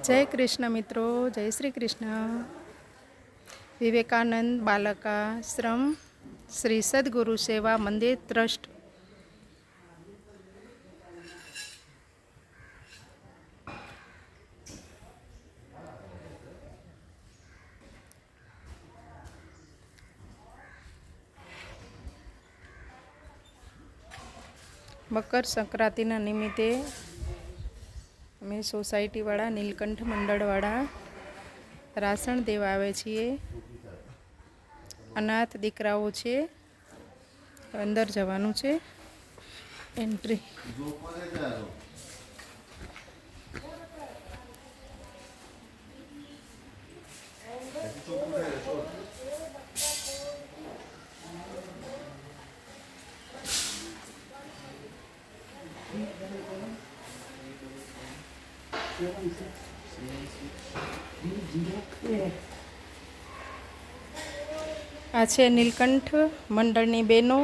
જય કૃષ્ણ મિત્રો, જય શ્રી કૃષ્ણ. વિવેકાનંદ બાલકાશ્રમ શ્રી સદગુરુ સેવા મંદિર ટ્રસ્ટ. મકર સંક્રાંતિના નિમિત્તે અમે સોસાયટીવાળા નીલકંઠ મંડળવાળા રાસણ દેવા આવે છીએ. અનાથ દીકરાઓ છે, અંદર જવાનું છે. એન્ટ્રી. આ છે નીલકંઠ મંડળની બહેનો.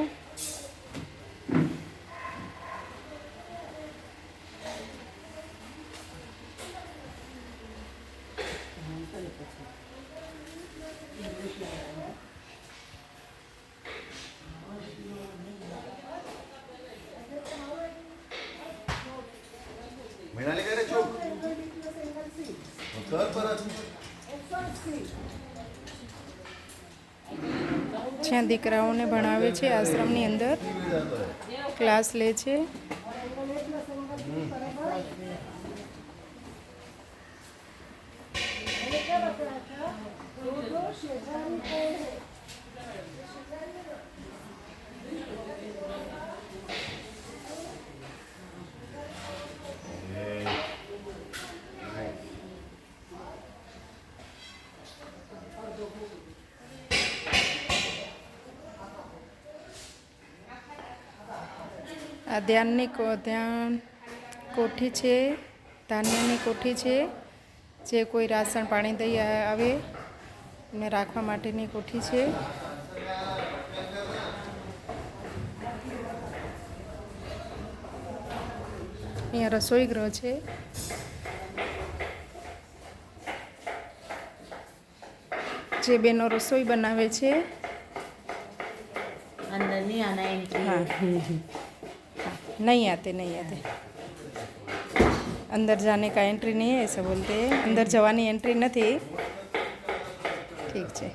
જ્યાં દીકરાઓને ભણાવે છે, આશ્રમની અંદર ક્લાસ લે છે. આ ધ્યાન કોઠી છે, ધાન્યની કોઠી છે. જે કોઈ રાશન પાણી દઈ આવે એને રાખવા માટેની કોઠી છે. અહીંયા રસોઈ ગૃહ છે. જે બેનો રસોઈ બનાવે છે. अंदर नहीं आना एंट्री। हाँ नहीं आते अंदर जाने का एंट्री नहीं है ऐसा बोलते हैं. अंदर जवानी एंट्री नहीं. ठीक है.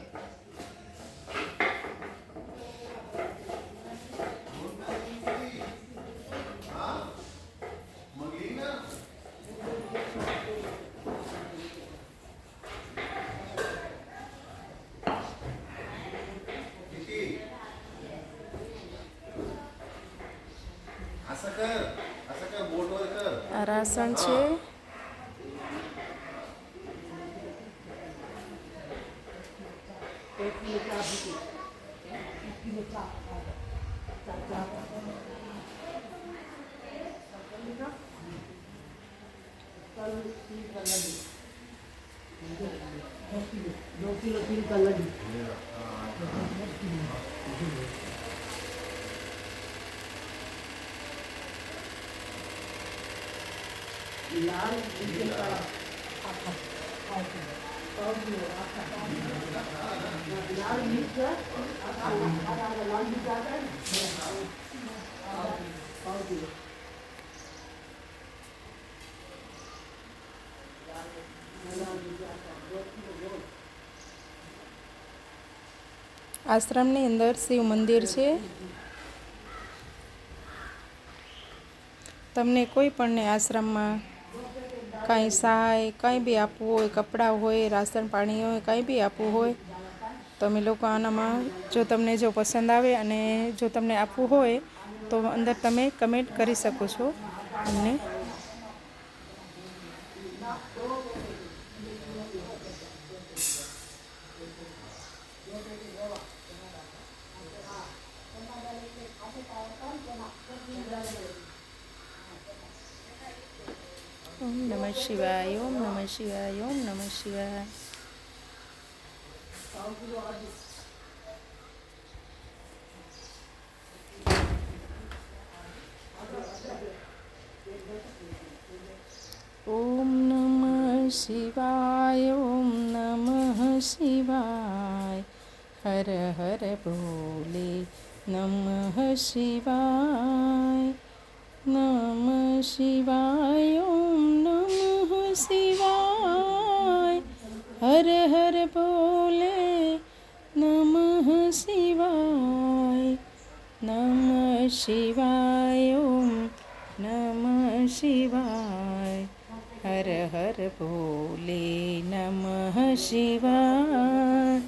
આ રાસણ છે. આશ્રમની અંદર શિવ મંદિર છે. તમને કોઈ પણને આશ્રમમાં કાંઈ સહાય કાંઈ બી આપવું હોય, કપડાં હોય, રાશન પાણી હોય, કાંઈ બી આપવું હોય, તમે લોકો આનામાં જો તમને જો પસંદ આવે અને જો તમને આપવું હોય તો અંદર તમે કમેન્ટ કરી શકો છો. અમને ઓમ નમઃ શિવાય, ઓમ નમઃ શિવાય, ઓમ નમઃ શિવાય. ઓમ નમઃ શિવાય ઓમ નમઃ શિવાય હર હર ભોલે નમઃ શિવાય નમઃ શિવાય ઓમ નમઃ શિવાય હર હર ભોલે નમઃ શિવાય નમઃ શિવાય ઓમ નમઃ શિવાય હર હર ભોલે નમઃ શિવાય.